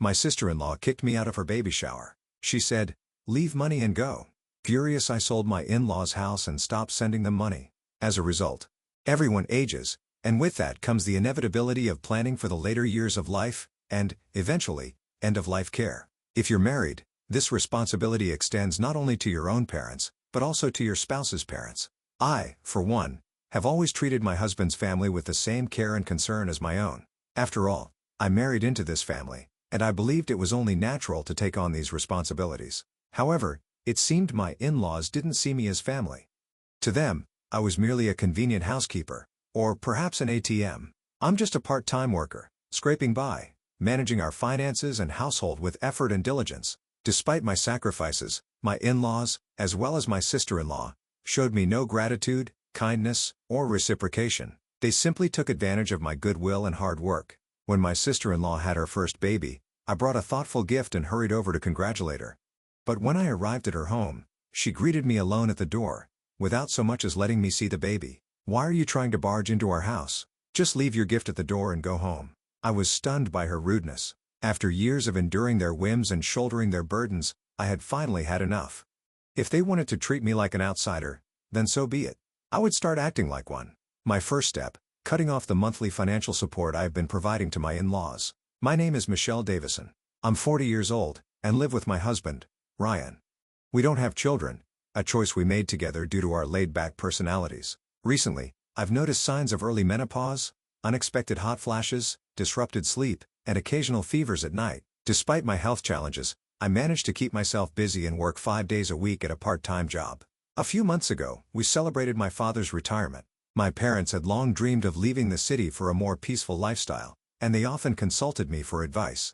My sister-in-law kicked me out of her baby shower. She said, "Leave money and go." Furious, I sold my in-laws' house and stopped sending them money. As a result, everyone ages, and with that comes the inevitability of planning for the later years of life, and, eventually, end-of-life care. If you're married, this responsibility extends not only to your own parents, but also to your spouse's parents. I, for one, have always treated my husband's family with the same care and concern as my own. After all, I married into this family, and I believed it was only natural to take on these responsibilities. However, it seemed my in-laws didn't see me as family. To them, I was merely a convenient housekeeper, or perhaps an ATM. I'm just a part-time worker, scraping by, managing our finances and household with effort and diligence. Despite my sacrifices, my in-laws, as well as my sister-in-law, showed me no gratitude, kindness, or reciprocation. They simply took advantage of my goodwill and hard work. When my sister-in-law had her first baby, I brought a thoughtful gift and hurried over to congratulate her. But when I arrived at her home, she greeted me alone at the door, without so much as letting me see the baby. "Why are you trying to barge into our house? Just leave your gift at the door and go home." I was stunned by her rudeness. After years of enduring their whims and shouldering their burdens, I had finally had enough. If they wanted to treat me like an outsider, then so be it. I would start acting like one. My first step, cutting off the monthly financial support I have been providing to my in-laws. My name is Michelle Davison. I'm 40 years old, and live with my husband, Ryan. We don't have children, a choice we made together due to our laid-back personalities. Recently, I've noticed signs of early menopause, unexpected hot flashes, disrupted sleep, and occasional fevers at night. Despite my health challenges, I managed to keep myself busy and work 5 days a week at a part-time job. A few months ago, we celebrated my father's retirement. My parents had long dreamed of leaving the city for a more peaceful lifestyle, and they often consulted me for advice.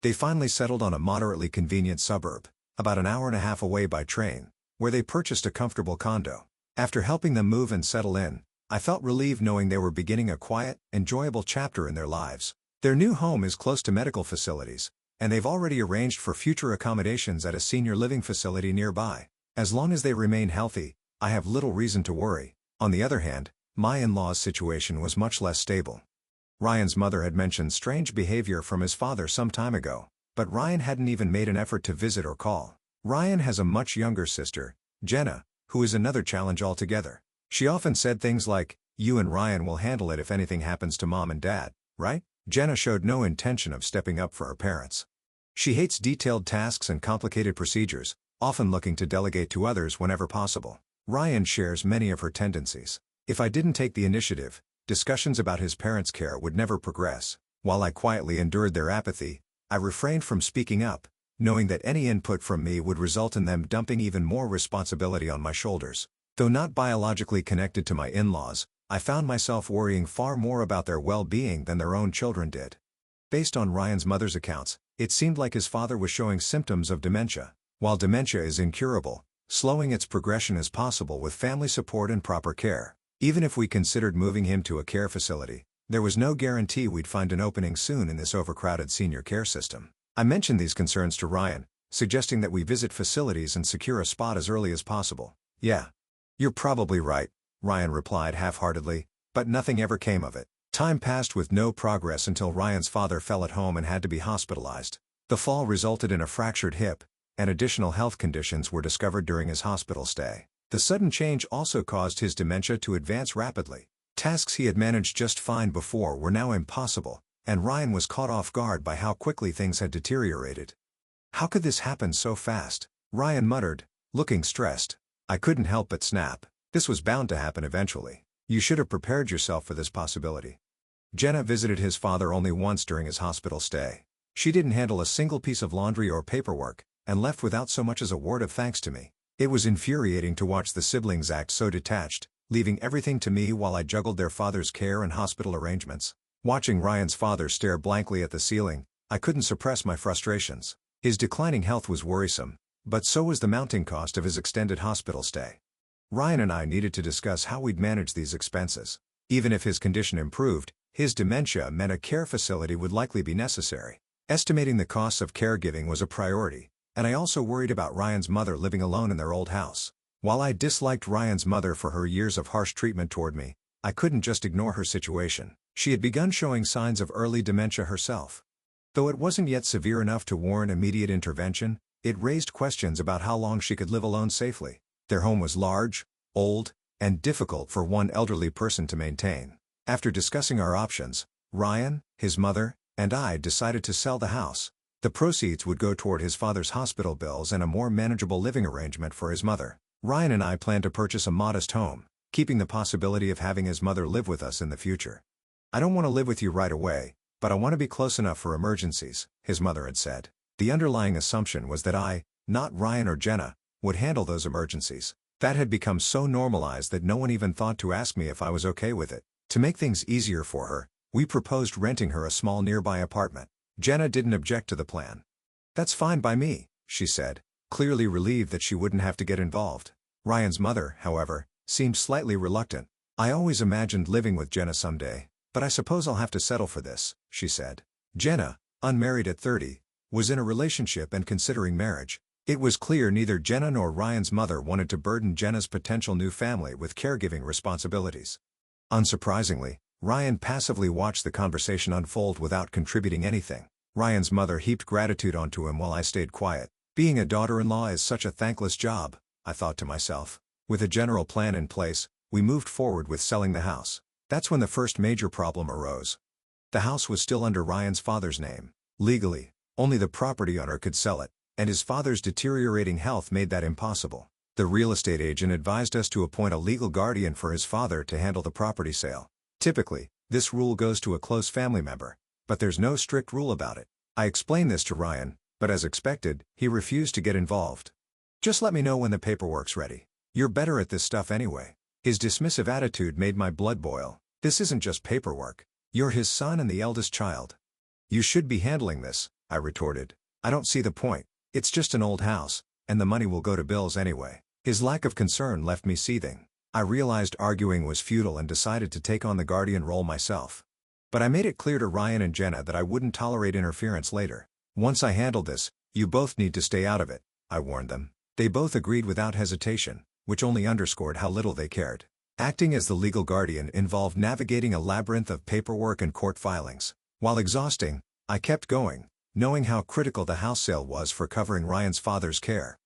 They finally settled on a moderately convenient suburb, about an hour and a half away by train, where they purchased a comfortable condo. After helping them move and settle in, I felt relieved knowing they were beginning a quiet, enjoyable chapter in their lives. Their new home is close to medical facilities, and they've already arranged for future accommodations at a senior living facility nearby. As long as they remain healthy, I have little reason to worry. On the other hand, my in-laws' situation was much less stable. Ryan's mother had mentioned strange behavior from his father some time ago, but Ryan hadn't even made an effort to visit or call. Ryan has a much younger sister, Jenna, who is another challenge altogether. She often said things like, "You and Ryan will handle it if anything happens to mom and dad, right?" Jenna showed no intention of stepping up for her parents. She hates detailed tasks and complicated procedures, often looking to delegate to others whenever possible. Ryan shares many of her tendencies. If I didn't take the initiative, discussions about his parents' care would never progress. While I quietly endured their apathy, I refrained from speaking up, knowing that any input from me would result in them dumping even more responsibility on my shoulders. Though not biologically connected to my in-laws, I found myself worrying far more about their well-being than their own children did. Based on Ryan's mother's accounts, it seemed like his father was showing symptoms of dementia. While dementia is incurable, slowing its progression is possible with family support and proper care. Even if we considered moving him to a care facility, there was no guarantee we'd find an opening soon in this overcrowded senior care system. I mentioned these concerns to Ryan, suggesting that we visit facilities and secure a spot as early as possible. "Yeah, you're probably right," Ryan replied half-heartedly, but nothing ever came of it. Time passed with no progress until Ryan's father fell at home and had to be hospitalized. The fall resulted in a fractured hip, and additional health conditions were discovered during his hospital stay. The sudden change also caused his dementia to advance rapidly. Tasks he had managed just fine before were now impossible, and Ryan was caught off guard by how quickly things had deteriorated. "How could this happen so fast?" Ryan muttered, looking stressed. I couldn't help but snap. "This was bound to happen eventually. You should have prepared yourself for this possibility." Jenna visited his father only once during his hospital stay. She didn't handle a single piece of laundry or paperwork, and left without so much as a word of thanks to me. It was infuriating to watch the siblings act so detached, leaving everything to me while I juggled their father's care and hospital arrangements. Watching Ryan's father stare blankly at the ceiling, I couldn't suppress my frustrations. His declining health was worrisome, but so was the mounting cost of his extended hospital stay. Ryan and I needed to discuss how we'd manage these expenses. Even if his condition improved, his dementia meant a care facility would likely be necessary. Estimating the costs of caregiving was a priority, and I also worried about Ryan's mother living alone in their old house. While I disliked Ryan's mother for her years of harsh treatment toward me, I couldn't just ignore her situation. She had begun showing signs of early dementia herself. Though it wasn't yet severe enough to warrant immediate intervention, it raised questions about how long she could live alone safely. Their home was large, old, and difficult for one elderly person to maintain. After discussing our options, Ryan, his mother, and I decided to sell the house. The proceeds would go toward his father's hospital bills and a more manageable living arrangement for his mother. Ryan and I planned to purchase a modest home, keeping the possibility of having his mother live with us in the future. "I don't want to live with you right away, but I want to be close enough for emergencies," his mother had said. The underlying assumption was that I, not Ryan or Jenna, would handle those emergencies. That had become so normalized that no one even thought to ask me if I was okay with it. To make things easier for her, we proposed renting her a small nearby apartment. Jenna didn't object to the plan. "That's fine by me," she said, clearly relieved that she wouldn't have to get involved. Ryan's mother, however, seemed slightly reluctant. "I always imagined living with Jenna someday, but I suppose I'll have to settle for this," she said. Jenna, unmarried at 30, was in a relationship and considering marriage. It was clear neither Jenna nor Ryan's mother wanted to burden Jenna's potential new family with caregiving responsibilities. Unsurprisingly, Ryan passively watched the conversation unfold without contributing anything. Ryan's mother heaped gratitude onto him while I stayed quiet. Being a daughter-in-law is such a thankless job, I thought to myself. With a general plan in place, we moved forward with selling the house. That's when the first major problem arose. The house was still under Ryan's father's name. Legally, only the property owner could sell it, and his father's deteriorating health made that impossible. The real estate agent advised us to appoint a legal guardian for his father to handle the property sale. Typically, this rule goes to a close family member, but there's no strict rule about it. I explained this to Ryan, but as expected, he refused to get involved. "Just let me know when the paperwork's ready. You're better at this stuff anyway." His dismissive attitude made my blood boil. "This isn't just paperwork. You're his son and the eldest child. You should be handling this," I retorted. "I don't see the point. It's just an old house, and the money will go to bills anyway." His lack of concern left me seething. I realized arguing was futile and decided to take on the guardian role myself. But I made it clear to Ryan and Jenna that I wouldn't tolerate interference later. "Once I handle this, you both need to stay out of it," I warned them. They both agreed without hesitation, which only underscored how little they cared. Acting as the legal guardian involved navigating a labyrinth of paperwork and court filings. While exhausting, I kept going, knowing how critical the house sale was for covering Ryan's father's care.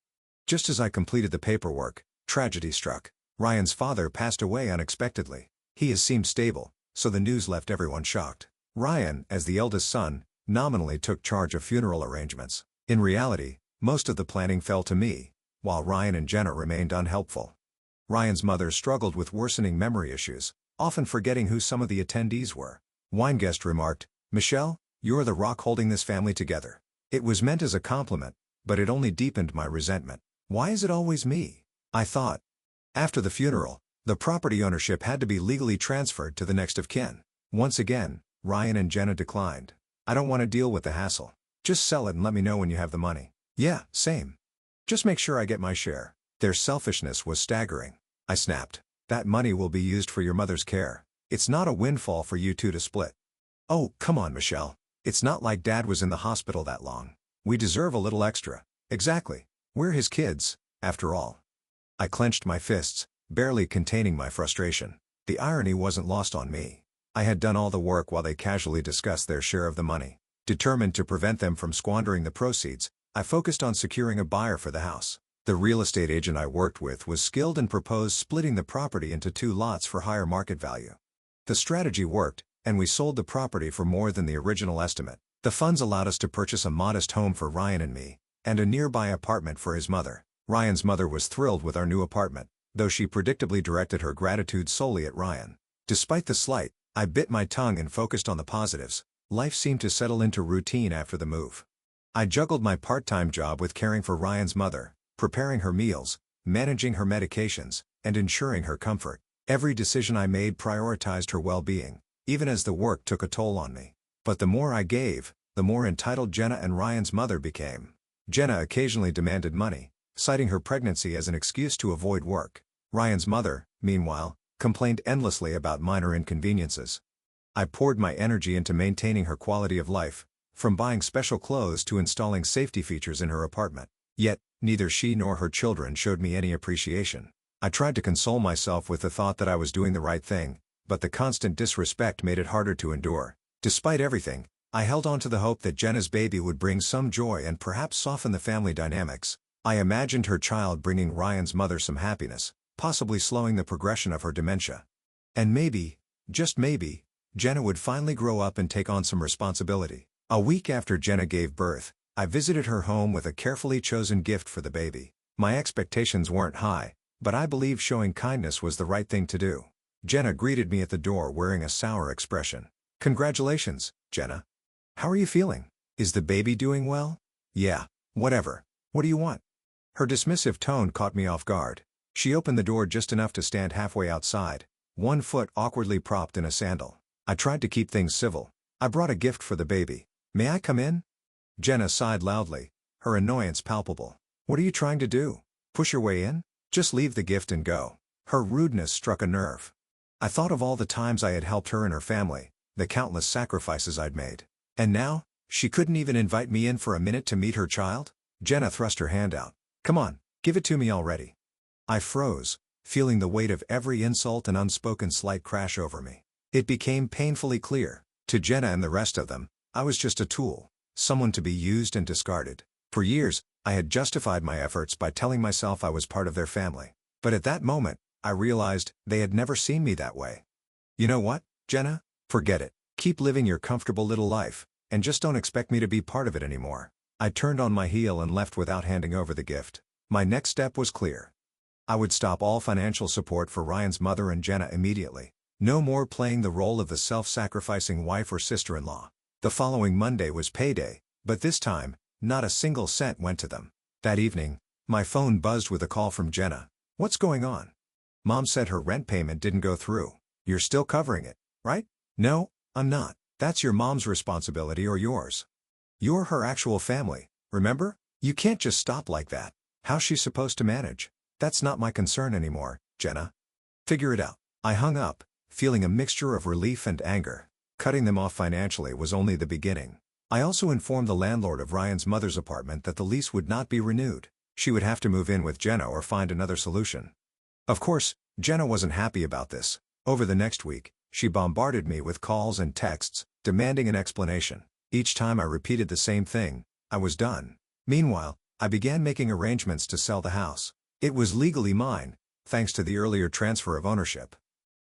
Just as I completed the paperwork, tragedy struck. Ryan's father passed away unexpectedly. He has seemed stable, so the news left everyone shocked. Ryan, as the eldest son, nominally took charge of funeral arrangements. In reality, most of the planning fell to me, while Ryan and Jenna remained unhelpful. Ryan's mother struggled with worsening memory issues, often forgetting who some of the attendees were. One guest remarked, "Michelle, you're the rock holding this family together." It was meant as a compliment, but it only deepened my resentment. Why is it always me? I thought. After the funeral, the property ownership had to be legally transferred to the next of kin. Once again, Ryan and Jenna declined. "I don't want to deal with the hassle. Just sell it and let me know when you have the money." "Yeah, same. Just make sure I get my share." Their selfishness was staggering. I snapped. "That money will be used for your mother's care. It's not a windfall for you two to split." "Oh, come on, Michelle. It's not like Dad was in the hospital that long. We deserve a little extra." "Exactly. We're his kids, after all." I clenched my fists, barely containing my frustration. The irony wasn't lost on me. I had done all the work while they casually discussed their share of the money. Determined to prevent them from squandering the proceeds, I focused on securing a buyer for the house. The real estate agent I worked with was skilled and proposed splitting the property into 2 lots for higher market value. The strategy worked, and we sold the property for more than the original estimate. The funds allowed us to purchase a modest home for Ryan and me, and a nearby apartment for his mother. Ryan's mother was thrilled with our new apartment, though she predictably directed her gratitude solely at Ryan. Despite the slight, I bit my tongue and focused on the positives. Life seemed to settle into routine after the move. I juggled my part-time job with caring for Ryan's mother, preparing her meals, managing her medications, and ensuring her comfort. Every decision I made prioritized her well-being, even as the work took a toll on me. But the more I gave, the more entitled Jenna and Ryan's mother became. Jenna occasionally demanded money, citing her pregnancy as an excuse to avoid work. Ryan's mother, meanwhile, complained endlessly about minor inconveniences. I poured my energy into maintaining her quality of life, from buying special clothes to installing safety features in her apartment. Yet, neither she nor her children showed me any appreciation. I tried to console myself with the thought that I was doing the right thing, but the constant disrespect made it harder to endure. Despite everything, I held on to the hope that Jenna's baby would bring some joy and perhaps soften the family dynamics. I imagined her child bringing Ryan's mother some happiness, possibly slowing the progression of her dementia. And maybe, just maybe, Jenna would finally grow up and take on some responsibility. A week after Jenna gave birth, I visited her home with a carefully chosen gift for the baby. My expectations weren't high, but I believed showing kindness was the right thing to do. Jenna greeted me at the door wearing a sour expression. "Congratulations, Jenna. How are you feeling? Is the baby doing well?" "Yeah, whatever. What do you want?" Her dismissive tone caught me off guard. She opened the door just enough to stand halfway outside, one foot awkwardly propped in a sandal. I tried to keep things civil. "I brought a gift for the baby. May I come in?" Jenna sighed loudly, her annoyance palpable. "What are you trying to do? Push your way in? Just leave the gift and go." Her rudeness struck a nerve. I thought of all the times I had helped her and her family, the countless sacrifices I'd made. And now, she couldn't even invite me in for a minute to meet her child? Jenna thrust her hand out. "Come on, give it to me already." I froze, feeling the weight of every insult and unspoken slight crash over me. It became painfully clear, to Jenna and the rest of them, I was just a tool, someone to be used and discarded. For years, I had justified my efforts by telling myself I was part of their family. But at that moment, I realized they had never seen me that way. "You know what, Jenna? Forget it. Keep living your comfortable little life, and just don't expect me to be part of it anymore." I turned on my heel and left without handing over the gift. My next step was clear. I would stop all financial support for Ryan's mother and Jenna immediately. No more playing the role of the self-sacrificing wife or sister-in-law. The following Monday was payday, but this time, not a single cent went to them. That evening, my phone buzzed with a call from Jenna. "What's going on?" "Mom said her rent payment didn't go through. You're still covering it, right?" "No, I'm not. That's your mom's responsibility or yours. You're her actual family, remember? You can't just stop like that. How's she supposed to manage?" "That's not my concern anymore, Jenna. Figure it out." I hung up, feeling a mixture of relief and anger. Cutting them off financially was only the beginning. I also informed the landlord of Ryan's mother's apartment that the lease would not be renewed. She would have to move in with Jenna or find another solution. Of course, Jenna wasn't happy about this. Over the next week, she bombarded me with calls and texts, demanding an explanation. Each time I repeated the same thing: I was done. Meanwhile, I began making arrangements to sell the house. It was legally mine, thanks to the earlier transfer of ownership.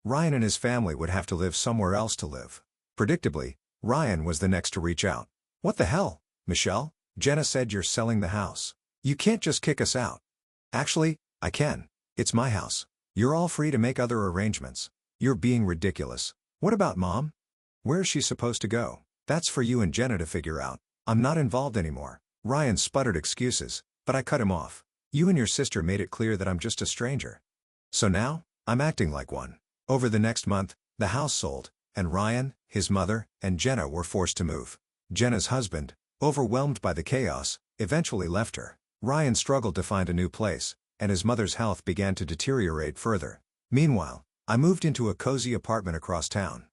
Ryan and his family would have to live somewhere else to live. Predictably, Ryan was the next to reach out. "What the hell, Michelle? Jenna said you're selling the house. You can't just kick us out." "Actually, I can. It's my house. You're all free to make other arrangements." "You're being ridiculous. What about Mom? Where's she supposed to go?" "That's for you and Jenna to figure out. I'm not involved anymore." Ryan sputtered excuses, but I cut him off. "You and your sister made it clear that I'm just a stranger. So now, I'm acting like one." Over the next month, the house sold, and Ryan, his mother, and Jenna were forced to move. Jenna's husband, overwhelmed by the chaos, eventually left her. Ryan struggled to find a new place, and his mother's health began to deteriorate further. Meanwhile, I moved into a cozy apartment across town.